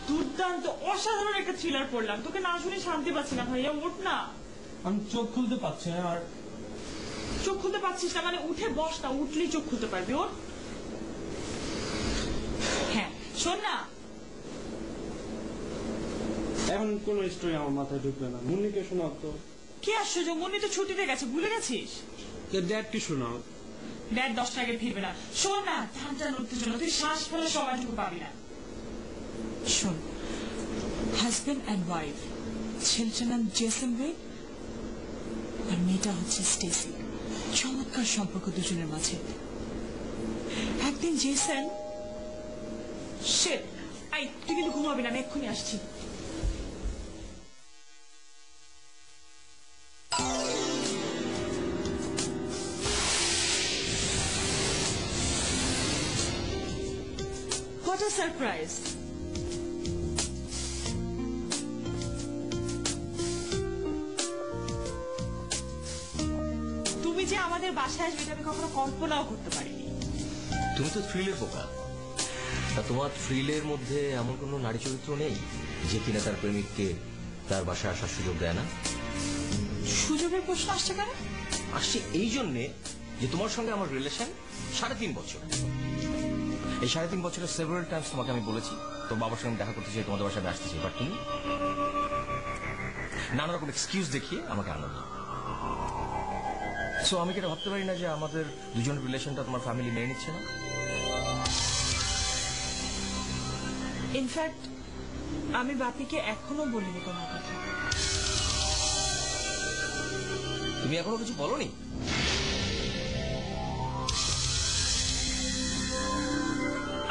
দুর্দান্ত অসাধারণ একটা থ্রিলার পড়লাম, তোকে না শুনে শান্তি পাচ্ছি না ভাইয়া, ওঠ না। আমি চোখ খুলতে পারছি না। আর চোখ খুলতে পারছিস না মানে উঠে বস না, উঠলেই চোখ খুলতে পারবি। ওঠ। হ্যাঁ শোন না, এখন কোন স্টোরি আমার মাথায় ঢুকবে না। মুন্নিকে শোনাও তো। কি আশ্চর্য, মুন্নি তো ছুটিতে গেছে, ভুলে গেছিস? ড্যাড কি শোনাও। ড্যাড 10টা আগে ফিরবে না। শোন না, ঠান্ডা উঠতে জন্য তুই শ্বাস ফেলে সময়টুকু পাবি না। শোন, হাজবেন্ড অ্যান্ড ওয়াইফ, ছেলেটার নাম জেসন ওয়েড আর মেয়েটা হচ্ছে স্টেসি। চমৎকার সম্পর্ক দুজনের মাঝে। একদিন জেসন, শিট, আই তুই কিন্তু ঘুমাবি না, আমি এক্ষুনি আসছি। What a surprise! তুমি যে আমাদের বাসায় আসবে এটা আমি কখনো কল্পনাও করতে পারিনি। তুমি তো থ্রিলের বোকা, তা তোমার থ্রিলের মধ্যে এমন কোন নারী চরিত্র নেই যে কিনা তার প্রেমিককে তার বাসায় আসার সুযোগ দেয় না? সুযোগের প্রশ্ন আসছে কেন? আসছে এই জন্যে যে তোমার সঙ্গে আমার রিলেশন 3.5 বছর। এই 3.5 বছরের সেভারাল টাইমস তোমাকে আমি বলেছি তোর বাবার সঙ্গে দেখা করতে চাই, তোমাদের বাসায় আসতে চাই, বাট তুমি নানা রকম এক্সকিউজ দেখিয়ে আমাকে আনন্দ। সো আমি কি এটা ভাবতে পারি না যে আমাদের দুজনের রিলেশনটা তোমার ফ্যামিলি মেনে নিচ্ছে না? ইনফ্যাক্ট আমি বাপিকে এখনো বলিনি তোমার কথা। তুমি এখনো কিছু বলোনি?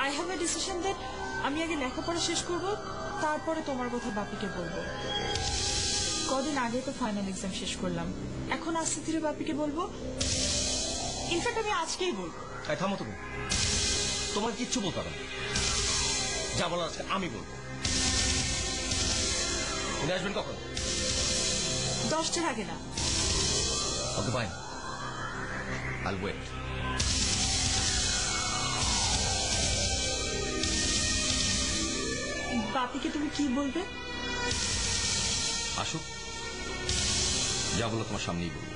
I have a decision that আমি আগে লেখাপড়া শেষ করব, তারপরে তোমার কথা বাপিকে বলবো। কদিন আগে তো ফাইনাল এক্সাম শেষ করলাম, এখন আস্তে ধীরে বাপিকে বলবো। ইনফ্যাক্ট আমি আজকেই বলবো। থামো তুমি, তোমার কিচ্ছু বলতে হবে না, যা বলার আজকে আমি বলবো। উনি আসবেন কখন? 10টার আগে না। ওকে ফাইন, আইল ওয়েট। বাপিকে তুমি কি বলবে? আসুক, যা বলো তোমার সামনেই বলবো।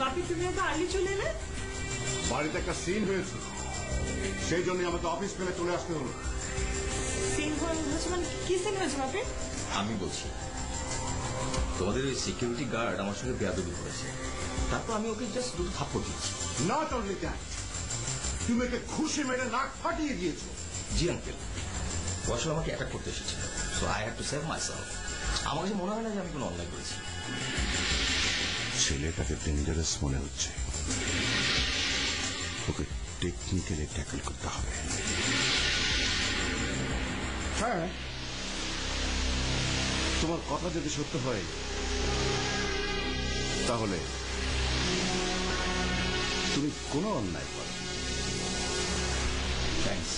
বাপি তুমি এত আর্লি চলে এলে? বাড়িতে একটা সিন হয়েছে, সেই জন্য আমাকে অফিস ফেলে চলে আসতে হলো। সিন হয়েছে মানে কি সিন হয়েছে বাপি? আমি বলছি, তোমাদের ওই সিকিউরিটি গার্ড আমার সঙ্গে বেয়াদবি করেছে, তারপর আমি ওকে জাস্ট দুটো থাপ্পড় দিচ্ছি। নট অনলি দ্যাট, তুমি একে খুশি মেরে নাক ফাটিয়ে দিয়েছো। জি আঙ্কেল, ও আসলে আমাকে অ্যাটাক করতে এসেছিল, so I have to save my self. আমার কাছে মনে হয় না যে আমি কোনো অন্যায় করেছি। ছেলেটাকে ডেঞ্জারাস মনে হচ্ছে, ওকে টেকনিক্যালি ট্যাকল করতে হবে। হ্যাঁ, তোমার কথা যদি সত্য হয় তাহলে তুমি কোনো অন্যায় করো। Thanks.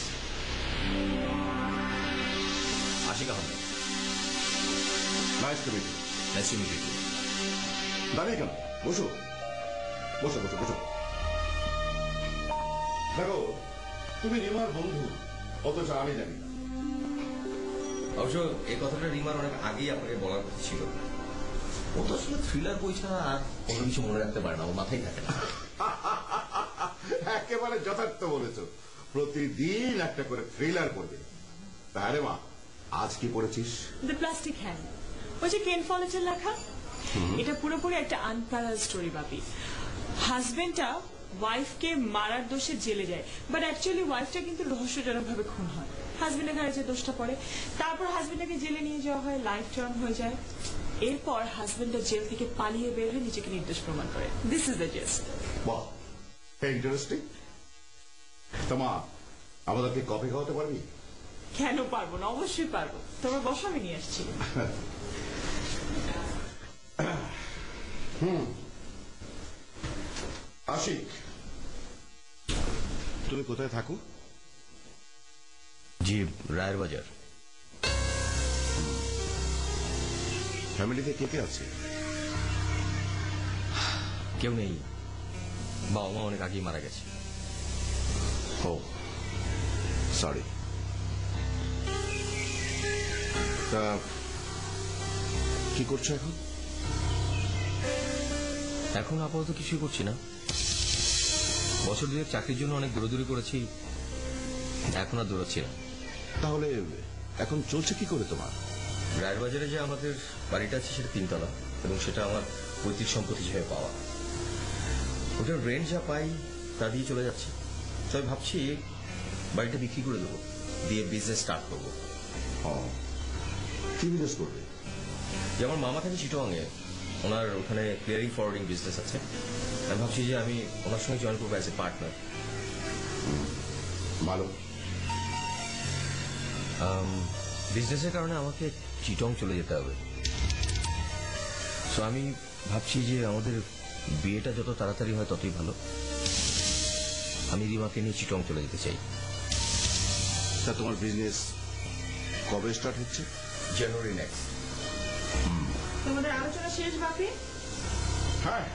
Ashiq Ahmed. Nice to meet you. Nice to meet you. দাঁড়িয়ে কেন? বসো বসো বসো বসো। দেখো, তুমি রিমার বন্ধু, অথচ আমি জানি না। অবশ্য এই কথাটা রিমার অনেক আগেই আপনাকে বলার কথা ছিল। ও তো আসলে থ্রিলার বই ছাড়া আর অন্য কিছু মনে রাখতে পারে না, ওর মাথায় থাকে না। একেবারে যথার্থ বলেছো, প্রতিদিন একটা করে থ্রিলার পড়বে। তাহলে মা, আজ কি পড়েছিস? দ্য প্লাস্টিক হ্যান্ড, ওই যে কেন ফলেটের লেখা। এটা পুরোপুরি একটা আনপ্যারাল স্টোরি বাপি। হাজবেন্ডটা ওয়াইফকে মারার দোষে জেলে যায়, বাট অ্যাকচুয়ালি ওয়াইফটা কিন্তু রহস্যজনক ভাবে খুন হয়। হাজবেন্ডের ঘাড়ে যে দোষটা পড়ে, তারপর হাজবেন্ডটাকে জেলে নিয়ে যাওয়া হয়, লাইফ টার্ম হয়ে যায়। এরপর হাজবেন্ডটা জেল থেকে পালিয়ে বের হয়ে নিজেকে নির্দোষ প্রমাণ করে। This is the gist. বাহ, ইন্টারেস্টিং। তোমা, আমাদেরকে কফি খাওয়াতে পারবি? কেন পারবো না, অবশ্যই পারবো। তোমার বসা আমি নিয়ে আসছি। আশিক, তুমি কোথায় থাকো? জি, রায়ের বাজার। ফ্যামিলিতে কে কে আছে? কেউ নেই, বাবা মা অনেক আগেই মারা গেছে। ও সরি। তা কি করছো এখন? এখন আপাতত কিছুই করছি না। বছর দুয়েক চাকরির জন্য অনেক দৌড়াদৌড়ি করেছি, এখন আর দৌড়াচ্ছি না। তাহলে এখন চলছে কি করে তোমার? রায়ের বাজারে যে আমাদের বাড়িটা আছে সেটা 3 তলা, এবং সেটা আমার পৈতৃক সম্পত্তি হিসেবে পাওয়া। ওটার রেন্ট যা পাই তা দিয়ে চলে যাচ্ছে। তাই ভাবছি বাড়িটা বিক্রি করে দেবো, দিয়ে বিজনেস স্টার্ট করবো। কি বিজনেস করবে? যে আমার মামা থাকে চিটোয়াংয়ে, ওনার ওখানে ক্লিয়ারিং ফরওয়ার্ডিং বিজনেস আছে। আমি ভাবছি যে আমি ওনার সঙ্গে জয়েন করবো অ্যাজ এ পার্টনার। ভালো। বিজনেসের কারণে আমাকে চিটং চলে যেতে হবে। সো আমি ভাবছি যে আমাদের বিয়েটা যত তাড়াতাড়ি হয় ততই ভালো। আমি রিমাকে নিয়ে চিটং চলে যেতে চাই। তা তোমার বিজনেস কবে স্টার্ট হচ্ছে? জানুয়ারি নেক্সট। তোমাদের আলোচনা শেষ বাপি? হ্যাঁ,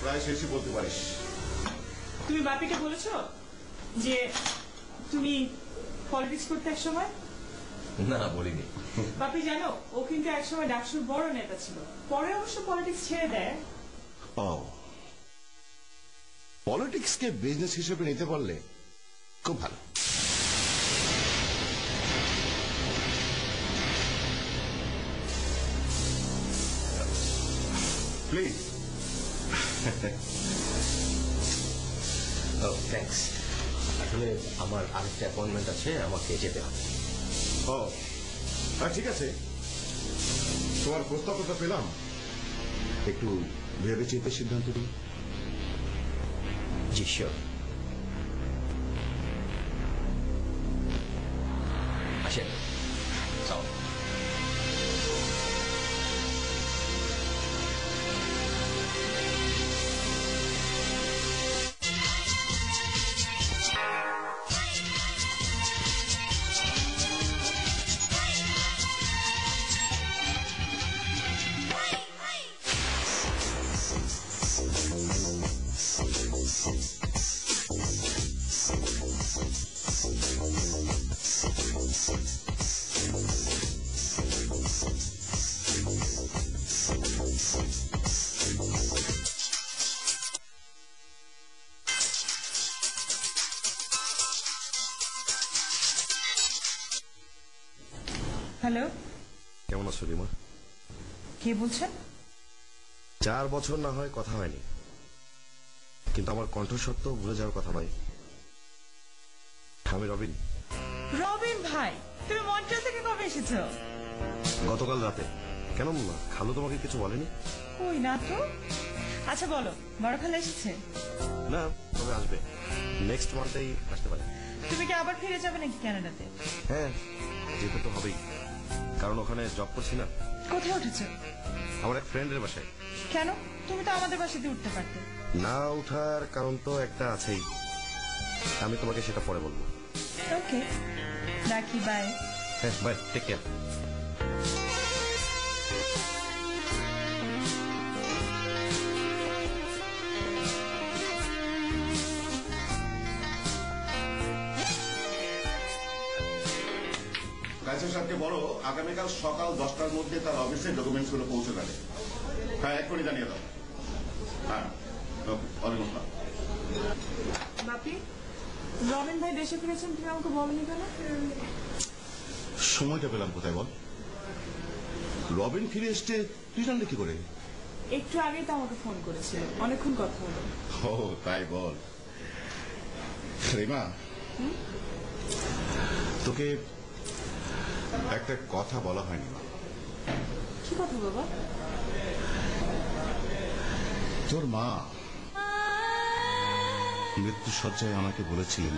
প্রায় শেষই বলতে পারিস। তুমি বাপিকে বলেছো যে তুমি পলিটিক্স করতে এক সময়? না, বলিনি। বাপি জানো, ও কিন্তু একসময় ডাকসুর বড় নেতা ছিল, পরে অবশ্য পলিটিক্স ছেড়ে দেয়। ও, পলিটিক্সকে বিজনেস হিসেবে নিতে পারলে খুব ভালো। প্লিজ। ও থ্যাঙ্কস। আসলে আমার আরেকটা অ্যাপয়েন্টমেন্ট আছে, আমাকে যেতে হবে। ও ঠিক আছে, তোমার প্রস্তাবটা পেলাম, একটু ভেবে চিন্তে সিদ্ধান্ত দিই। জি শিওর। আসেন। সাও। হ্যালো, কেমন আছো রিমা? কে বলছেন? 4 বছর না হয় কথা হয়নি, কিন্তু আমার কণ্ঠস্বর তো ভুলে যাওয়ার কথা নয়। আমি রবিন। রবিন ভাই, তুমি মন্ট্রিয়াল থেকে কবে এসেছো? গতকাল রাতে। কেন খালু তোমাকে কিছু বলেনি? কই না তো। আচ্ছা বলো, বড় খালা এসেছে? না, তবে আসবে, নেক্সট মান্থেই আসতে পারে। তুমি কি আবার ফিরে যাবে নাকি কানাডাতে? হ্যাঁ, যেতে তো হবেই, কারণ ওখানে জব করছি না। কোথায় উঠেছো? আমার এক ফ্রেন্ডের বাসায়। কেন, তুমি তো আমাদের বাসাতে উঠতে পারতে। না উঠার কারণ তো একটা আছেই, আমি তোমাকে সেটা পরে বলবো। ওকে, রাখি, বাই। হ্যাঁ, বাই, টেক কেয়ার। কাইসার সাহেবকে বলো আগামীকাল সকাল 10টার মধ্যে তার অফিসে ডকুমেন্টস গুলো পৌঁছে দেবে। হ্যাঁ, এক্ষুনি জানিয়ে দাও। হ্যাঁ, ওয়ালাইকুম আসসালাম। বাপি, রবিন ভাই দেশে ফিরেছেন, তুমি আমাকে বলনি কেন? সময়টা পেলাম কোথায় বল? রবিন ফিরে এসছে, তুই জানলি কি করে? একটু আগেই তো আমাকে ফোন করেছিল, অনেকক্ষণ কথা হলো। ও তাই বল। রিমা, তোকে একটা কথা বলা হয়নি। কি কথা বাবা? তোর মা মৃত্যু শয্যায় আমাকে বলেছিলেন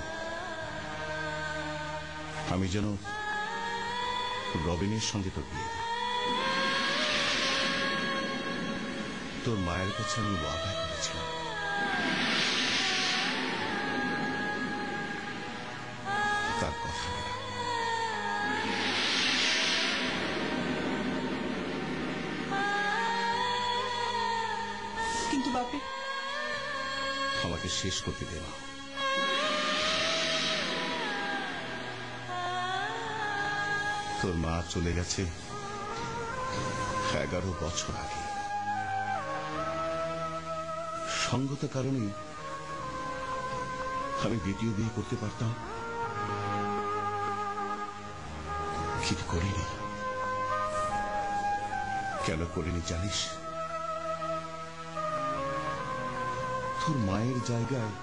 আমি যেন রবিনের সঙ্গে তোর বিয়ে দিই। তোর মায়ের কাছে আমি ওয়াদা করেছিলাম তার কথা বলা। কিন্তু বাপি, আমাকে শেষ করতে দে না। তোর মা চলে গেছে 11 বছর আগে। সঙ্গত কারণে আমি দ্বিতীয় বিয়ে করতে পারতাম, কিন্তু করিনি। কেন করিনি জানিস? তোর মায়ের জায়গায়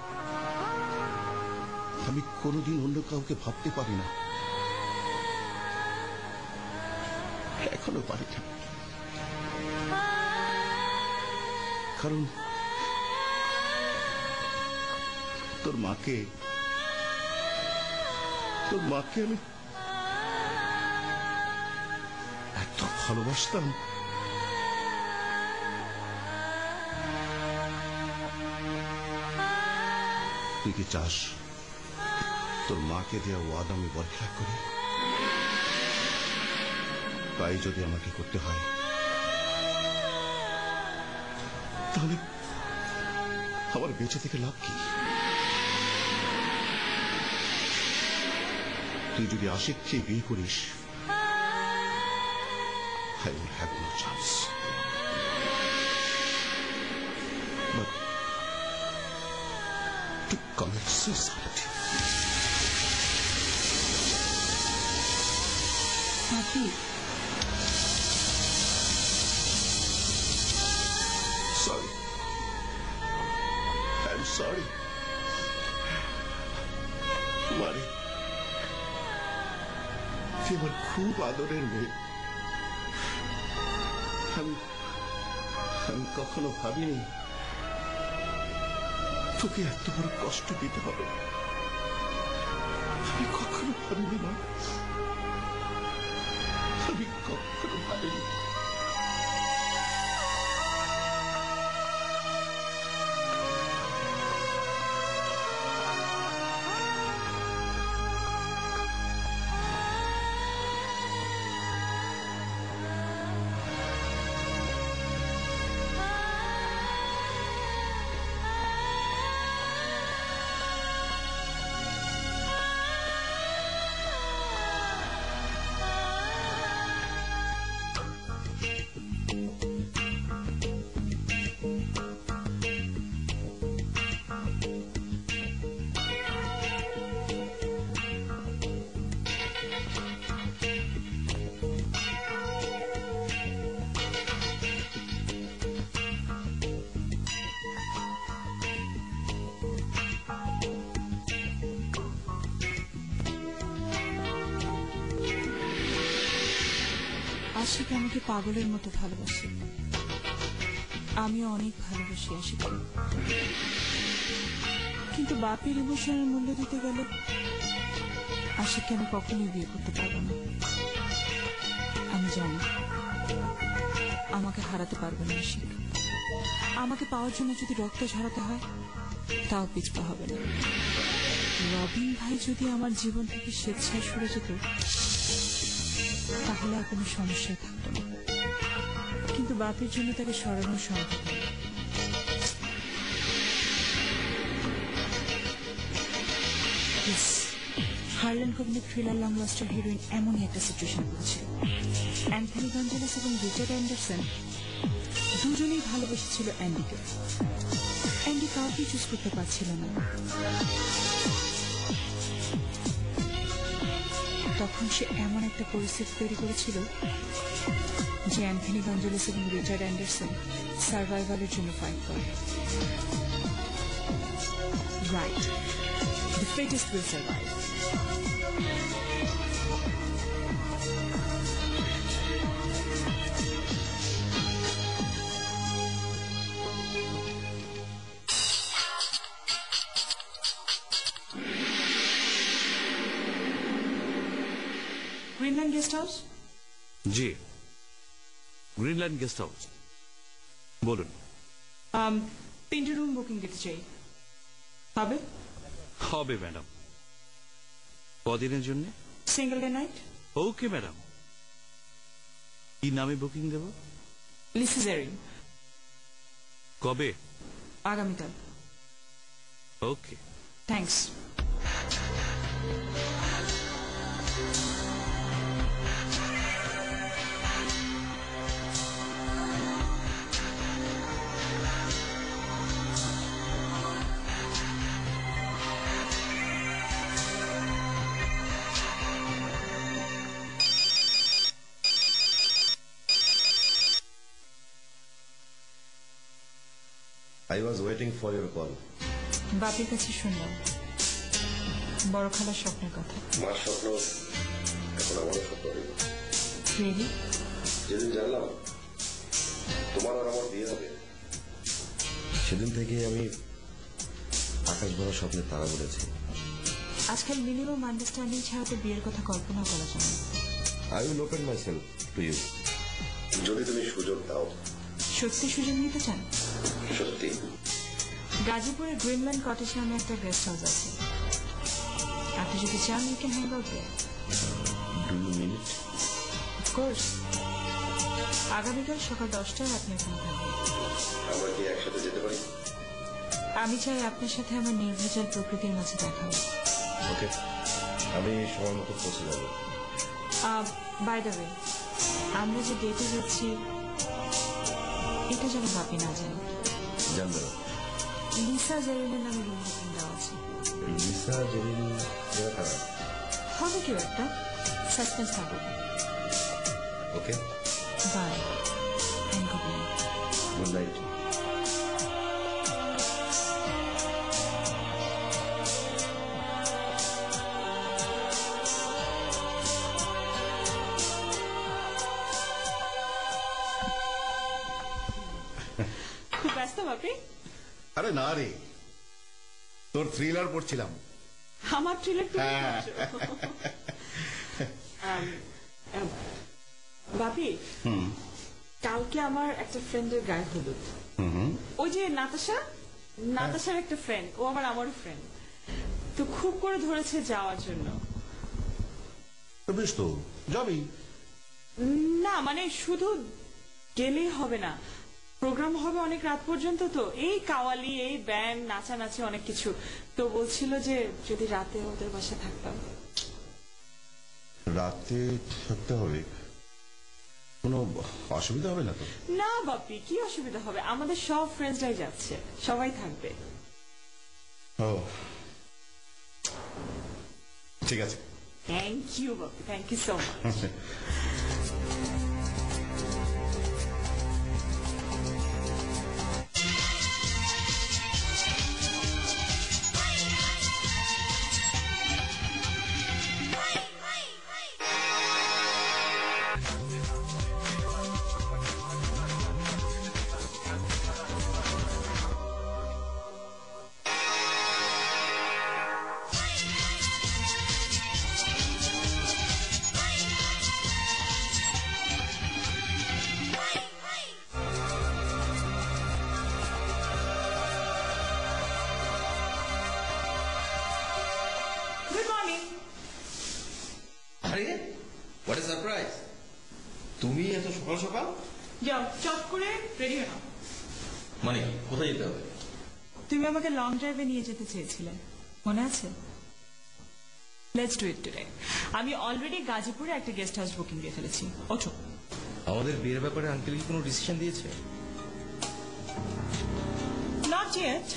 আমি কোনোদিন অন্য কাউকে ভাবতে পারি না, এখনো পারি না। কারণ তোর মাকে আমি এত ভালোবাসতাম। তুই কি চাস তোর মাকে দেওয়া ওয়াদা আমি বরখেলাপ করি? তাই যদি আমাকে করতে হয় তাহলে আমার বেঁচে থেকে লাভ কি? তুই যদি আশিককে বিয়ে করিস, I will have no chance. But to commit suicide. Bapi, Sorry. I'm sorry. মারে, তুই আমার খুব আদরের মেয়ে। আমি কখনো ভাবিনি তোকে এত বড় কষ্ট দিতে হবে। আমি কখনো ভাবিনি মা, আমি কখনো ভাবিনি। আশিক আমাকে পাগলের মতো ভালোবাসে, আমিও অনেক ভালোবাসি আশিককে। কিন্তু বাপের ইমোশনের মূল্য দিতে গেলে আশিককে আমি কখনোই বিয়ে করতে পারবো না। আমি জানি আমাকে হারাতে পারবে না আশিক। আমাকে পাওয়ার জন্য যদি রক্ত ঝরাতে হয় তাও পিছপা হবে না। রবিন ভাই যদি আমার জীবন থেকে স্বেচ্ছায় সরে যেত তাহলে আর কোনো সমস্যাই থাকতো না, কিন্তু বাপের জন্য তাকে সরানো সম্ভব নয়। হার্লেন কোভিনের থ্রিলার লং লাস্টার হিরোইন এমনই একটা সিচুয়েশন পড়েছিল। অ্যান্থনি গঞ্জালেস এবং রিচার্ড অ্যান্ডারসন দুজনেই ভালোবেসেছিল অ্যান্ডিকে। অ্যান্ডি কাউকেই চুজ করতে পারছিল না। তখন সে এমন একটা পরিস্থিতি তৈরি করেছিল যে অ্যান্থনি গঞ্জালেস এবং রিচার্ড অ্যান্ডারসন সার্ভাইভালের জন্য ফাইট করে। Right, the fittest will survive. Greenland guest house? G, Greenland guest house. বলুন। 3টে রুম বুকিং দিতে চাই। হবে? হবে ম্যাডাম। কদিনের জন্য? Single day night. Okay madam. কি নামে বুকিং দেব? লিসা জেরিন। কবে? আগামীকাল। ওকে, thanks. I was waiting for your call. বাপের কাছে শুনলাম বড় খালার স্বপ্নের কথা। মার স্বপ্ন এখন আমারও স্বপ্ন হইল। রিয়েলি? যেদিন জানলাম তোমার আর আমার বিয়ে হবে সেদিন থেকে আমি আকাশ ভরা স্বপ্নের তারা বলেছি। আজকাল মিনিমাম আন্ডারস্ট্যান্ডিং ছাড়া তো বিয়ের কথা কল্পনা করা যায় না। I will open myself to you. যদি তুমি সুযোগ দাও। সত্যি সুযোগ নিতে চান? সত্যি। গাজীপুরে গ্রিনল্যান্ড কটেজ নামে একটা গেস্ট হাউস আছে। আপনি যদি চান you can hang out there. Do you mean it? Of course. আগামীকাল সকাল 10টায় আপনি ওখানে থাকবেন। আমরা কি একসাথে যেতে পারি? আমি চাই আপনার সাথে আমার নির্ভেজাল প্রকৃতির মাঝে দেখা হবে। ওকে, আমি সময় মতো পৌঁছে যাবো। বাই দ্য ওয়ে, আমরা যে ডেটে যাচ্ছি এটা যেন বাপি না জানে। জানবে না। লিসা জেরিনের নামে রুম বুকিং দেওয়া আছে। লিসা জেরিন এরা কারা? হবে কেউ একটা, সাসপেন্স থাকবে। Okay, bye and good night. Good night. খুব ব্যস্ত বাপি? আরে না রে, তোর থ্রিলার পড়ছিলাম। আমার থ্রিলার? বাপি, কালকে আমার একটা ফ্রেন্ডের গায়ে হলুদ। ওই যে নাতাশার একটা ফ্রেন্ড, ও আবার আমারও ফ্রেন্ড, তো খুব করে ধরেছে যাওয়ার জন্য। বেশ তো যাবি? না মানে শুধু গেলেই হবে না, প্রোগ্রাম হবে অনেক রাত পর্যন্ত, তো এই কাওয়ালি, এই ব্যান্ড, নাচানাচি অনেক কিছু, তো বলছিল যে যদি রাতে ওদের বাসায় থাকতাম। রাতে থাকতে হবে? কোনো অসুবিধা হবে না তো? না বাপি, কি অসুবিধা হবে, আমাদের সব ফ্রেন্ডসরাই যাচ্ছে, সবাই থাকবে। ও ঠিক আছে। Thank you Bapi, thank you so much. তুমি এত সকাল সকাল? যাও চট করে রেডি হয়ে নাও। মানে কি, কোথায় যেতে হবে? তুমি আমাকে লং ড্রাইভে নিয়ে যেতে চেয়েছিলে, মনে আছে? Let's do it today. আমি অলরেডি গাজীপুরে একটা গেস্ট হাউস বুকিং দিয়ে ফেলেছি। ওঠো। আমাদের বিয়ের ব্যাপারে আঙ্কেল কি কোনো ডিসিশন দিয়েছে? Not yet.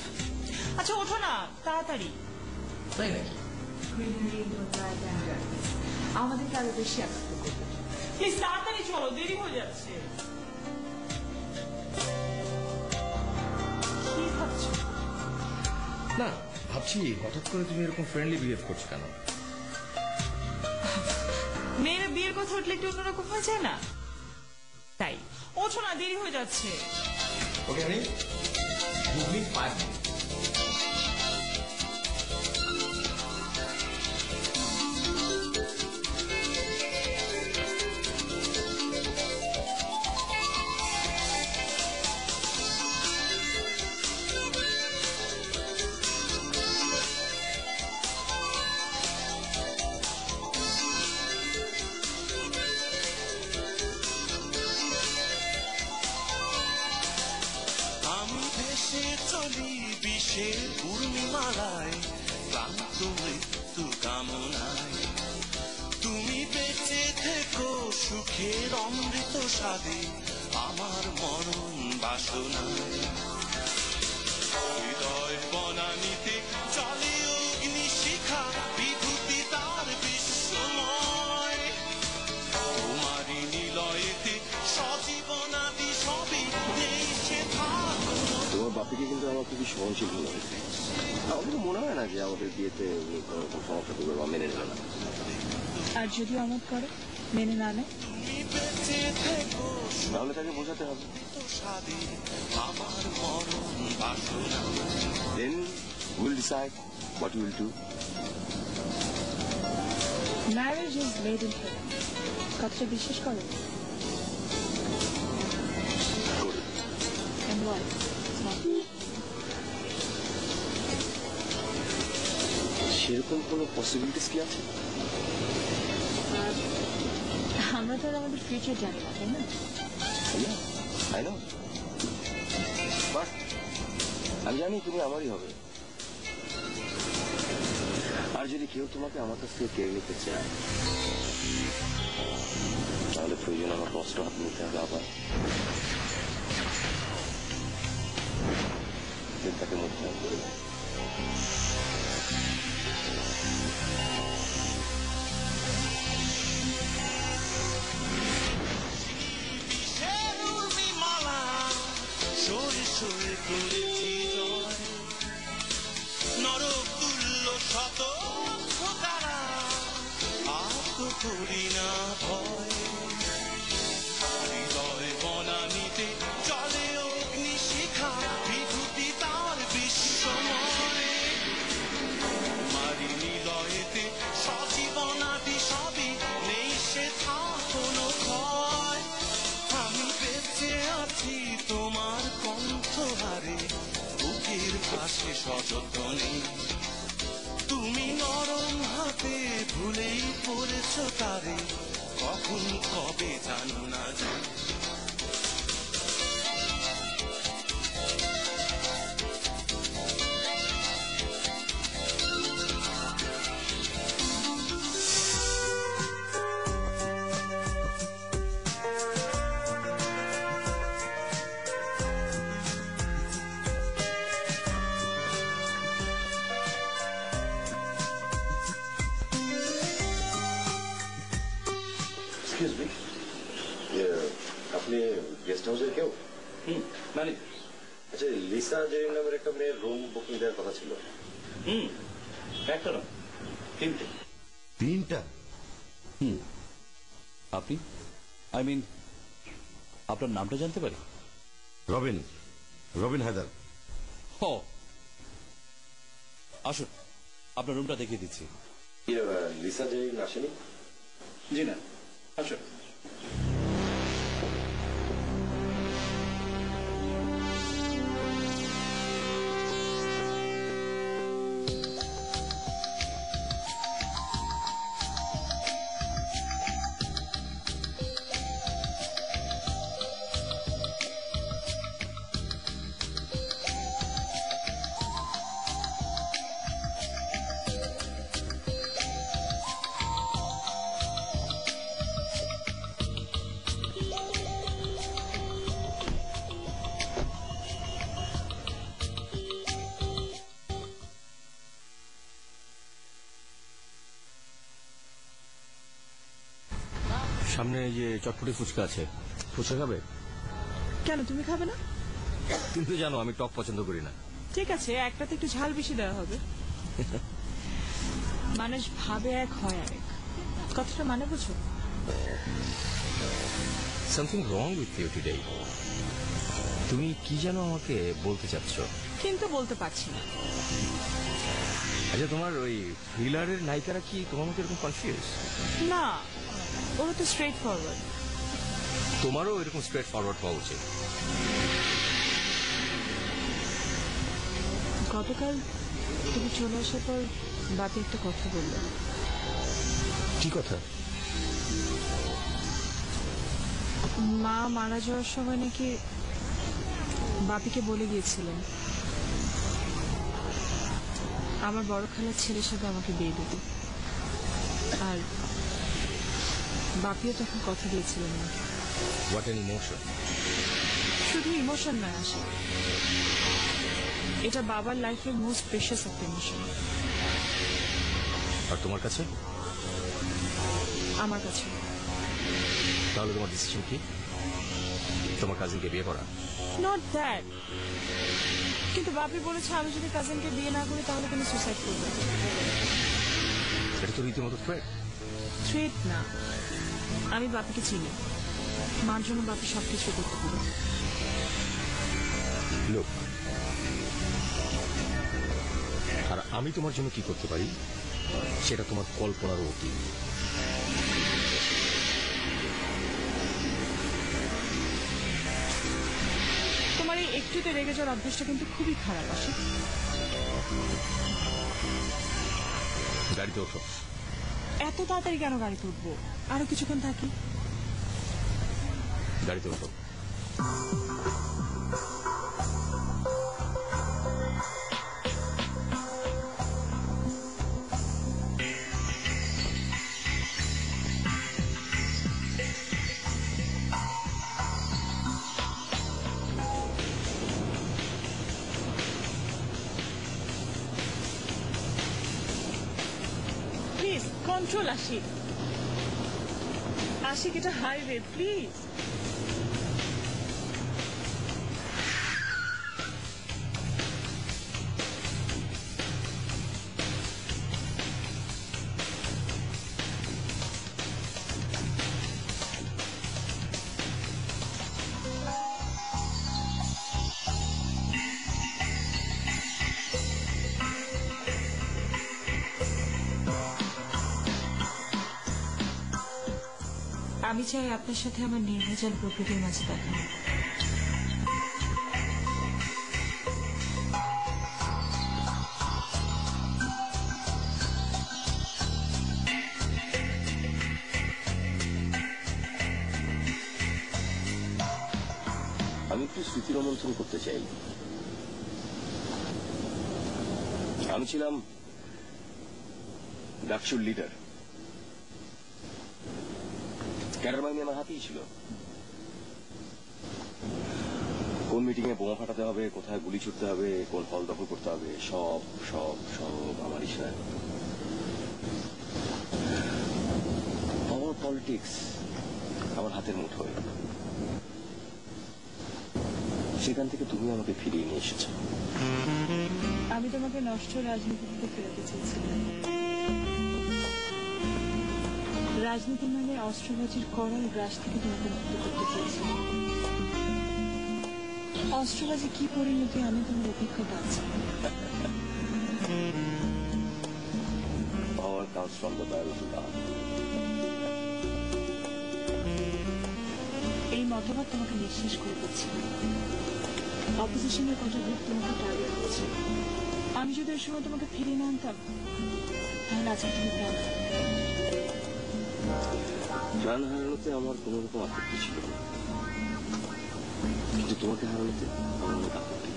আচ্ছা ওঠো না তাড়াতাড়ি। তাই নাকি? আমাদেরকে আরো বেশি আগ্রহ করবে। প্লিজ তাড়াতাড়ি চলো, দেরি হয়ে যাচ্ছে। কি ভাবছো? না, ভাবছি হঠাৎ করে তুমি এরকম ফ্রেন্ডলি বিহেভ করছো কেন? মেয়েরা বিয়ের কথা উঠলে একটু অন্যরকম হয়ে যায় না, তাই। ওঠো না, দেরি হয়ে যাচ্ছে। ওকে হানি, give me 5 minutes. আমি ভেসে চলি বিশের পূর্ণিমালায়, ক্লান্ত মৃত্যু কামনায়। তুমি বেঁচে থেকো সুখের অমৃত স্বাদে, আমার মরণ বাসনায়। হৃদয় বনানীতে চলে অগ্নি শিখা, বিভূতি তার বিশ্বময়। তোমারই নিলয়েতে সজীবনাদি সবই নেই সে থাকো। তোমার বাপিকে কিন্তু আমার খুবই সহনশীল মনে হয়েছে। আমার কিন্তু মনে হয় না যে আমাদের বিয়েতে উনি কোনো রকম সমস্যা করবে বা মেনে নেবে না। আর যদি অমত করে, মেনে না নেয়, তুমি বেঁচে থেকো তাহলে তাকে বোঝাতে হবে। স্বাদে, আমার মরণ বাসনা। Then we'll decide what we will do. Marriage is made in heaven. কথাটা বিশ্বাস করো? Good. And why? It's not. সেরকম কোনো পসিবিলিটিস কি আছে? আমরা তো আর আমাদের ফিউচার জানি না, তাই না? I know. But আমি জানি তুমি আমারই হবে। আর যদি কেউ তোমাকে আমার কাছ থেকে কেড়ে নিতে চায়, তাহলে প্রয়োজন আমার কষ্ট হাত নিতে হবে আবার। তাকে মধ্যে বিশের উর্মিমালা সরে সরে করেছি জয়, নরক তুল্য শত তারা আর তো করি না ভয়। হৃদয় বনানীতে চলে অগ্নি শিখা, বিভূতি তার বিশ্বময়। মারি নিলয়েতে সজীবনাদি সবই নেই সে থাকোনো ক্ষয়। আমি বেঁচে আছি তোমার কণ্ঠহারে, বুকের পাশে সযতনে। তুমি নরম হাতে ভুলেই পড়েছ তারে, কখন কবে জানো না যায়। এক্সকিউজ মি, আপনি গেস্ট হাউসের কেউ? মানে আচ্ছা, লিসা জেরিন নামের একটা মেয়ের রুম বুকিং দেওয়ার কথা ছিল। একটা না, তিনটে। 3টা? আপনি, আই মিন, আপনার নামটা জানতে পারি? রবিন, রবিন হায়দার। ও, আসুন, আপনার রুমটা দেখিয়ে দিচ্ছি। লিসা জেরিন আসেনি? জি না, আচ্ছা। সামনে যে চটপটি ফুচকা আছে, ফুচকা খাবে? কেন, তুমি খাবে না? কিন্তু জানো আমি টক পছন্দ করি না। ঠিক আছে, একটাতে একটু ঝাল বেশি দেওয়া হবে। মানুষ ভাবে এক, হয় আরেক। কথাটা মানে বুঝো? Something wrong with you today. তুমি কি যেন আমাকে বলতে চাচ্ছ, কিন্তু বলতে পারছি না। আচ্ছা, তোমার ওই থ্রিলারের নায়িকারা কি তোমার মতো এরকম কনফিউজ? না, ওরা তো স্ট্রেট ফরওয়ার্ড। তোমারও এরকম স্ট্রেট ফরওয়ার্ড হওয়া উচিত। গতকাল তুমি চলে আসার পর বাপি একটা কথা বললো। কি কথা? মা মারা যাওয়ার সময় নাকি বাপিকে বলে গিয়েছিলেন আমার বড় খালার ছেলের সাথে আমাকে বিয়ে দিতে। আর বাপিও তখন কথা দিয়েছিলেন না। What an emotion. শুধু ইমোশন নয় আসে, এটা বাবার লাইফের মোস্ট প্রেশাস একটা ইমোশন। আর তোমার কাছে? আমার কাছে। তাহলে তোমার ডিসিশন কি? তোমার কাজিনকে বিয়ে করা? নট দ্যাট, কিন্তু বাপি বলেছে আমি যদি কাজিনকে বিয়ে না করি তাহলে তুমি সুসাইড করবে। এটা তো রীতিমতো থ্রেট। থ্রেট না, আমি বাপিকে চিনি। মার জন্য বাপি সবকিছু করতে পারে। লোক, আর আমি তোমার জন্য কি করতে পারি সেটা তোমার কল্পনারও অতীত। তোমার এই একটুতে রেগে যাওয়ার অভ্যাসটা কিন্তু খুবই খারাপ আসে। গাড়িতে ওঠো। এত তাড়াতাড়ি কেন গাড়িতে উঠবো? আরো কিছুক্ষণ থাকি। গাড়িতে ওঠো। Please control. আশিক, আশিক, এটা হাইওয়ে, প্লিজ। আমি চাই আপনার সাথে আমার নির্ভেজাল প্রকৃতির মাঝে দেখা। আমি একটু স্মৃতি রোমন্থন করতে চাই। আমি ছিলাম ডাকসুর লিডার। ক্যাডার বাহিনী আমার হাতেই ছিল। কোন মিটিং এ বোমা ফাটাতে হবে, কোথায় গুলি ছুটতে হবে, কোন হল দখল করতে হবে, সব সব সব আমার ইশারায়। পাওয়ার পলিটিক্স আমার হাতের মুঠোয়। সেখান থেকে তুমি আমাকে ফিরিয়ে নিয়ে এসেছো। আমি তোমাকে নষ্ট রাজনীতি থেকে ফেরাতে চেয়েছিলাম। রাজনীতি মানে অস্ত্রবাজির করাল গ্রাস থেকে তোমাকে মুক্ত করতে চেয়েছিলাম। অস্ত্রবাজি কি পরিণতি আমি তোমার অপেক্ষা পাচ্ছি। Power comes from the barrel of a gun. এই মতবাদ তোমাকে নিঃশেষ করে দিচ্ছি। অপোজিশনের কটা গ্রুপ তোমাকে টার্গেট করছে। আমি যদি ওই সময় তোমাকে ফিরিয়ে না আনতাম তাহলে আজকে তুমি প্রাণ হারাতে। প্রাণ হারানোতে আমার কোন রকম আপত্তি ছিল না, কিন্তু তোমাকে হারানোতে আমার অনেক আপত্তি।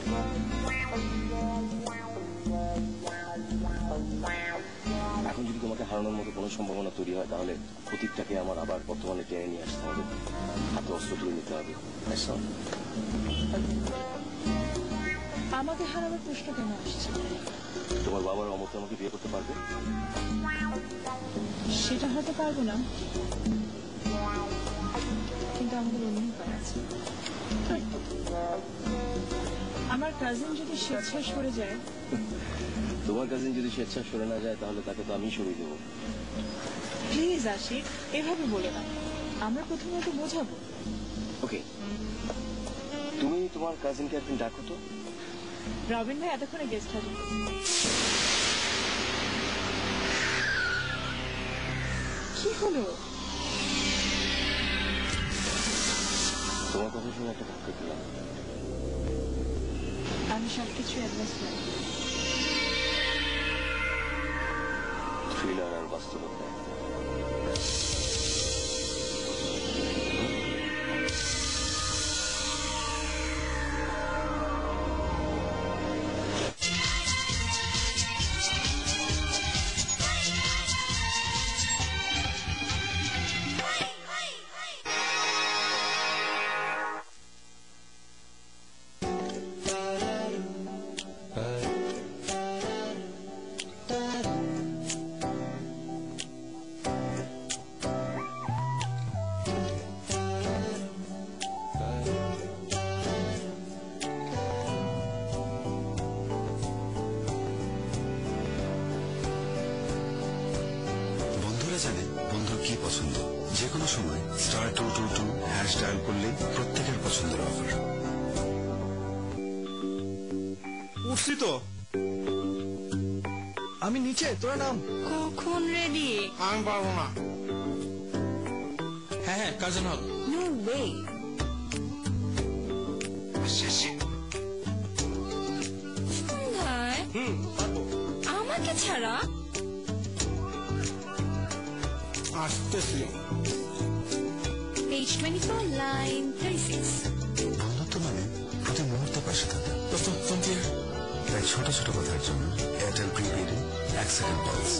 এখন যদি তোমাকে হারানোর মতো কোনো সম্ভাবনা তৈরি হয় তাহলে অতীতটাকে আমার আবার বর্তমানে টেনে নিয়ে আসতে হবে, হাতে অস্ত্র তুলে নিতে হবে। আমাকে হারানোর প্রশ্ন কেন আসছে? তোমার বাবার অমতে আমাকে বিয়ে করতে পারবে? সেটা হয়তো পারবো না, তো আমাদের অন্য উপায় আছে। আমার কাজিন যদি স্বেচ্ছায় সরে যায়, তোমার কাজিন যদি স্বেচ্ছা সরে না যায় তাহলে তাকে তো আমি সরিয়ে দেবো। প্লিজ আশিক, এভাবে বলো না। আমরা প্রথমে ওকে বোঝাবো। ওকে, তুমি তোমার কাজিনকে একদিন ডাকো তো। রবিন ভাই এতক্ষণে গেস্ট হাউস। কি হলো? তোমার কথা শুনে একটা ধাক্কা দিলাম। আমি সবকিছু অ্যাডভান্স করি। থ্রিলার আর বাস্তবতা। বন্ধুরা জানে বন্ধুর কি পছন্দ। যে কোনো সময় *222# ডায়াল করলেই প্রত্যেকের পছন্দের অফার। উঠছি তো আমি, নিচে তোরা নাম। কখন রেডি? আমি পারবো না। হ্যাঁ কাজিন হল। No way. সন্ধ্যায় আমাকে ছাড়া? আসতেছি। Page 24 line 36। বন্ধুত্ব মানে প্রতি মুহূর্তে পাশে থাকা। তাই ছোট ছোট কথার জন্য এয়ারটেল প্রিপেডে 1 সেকেন্ড পলস।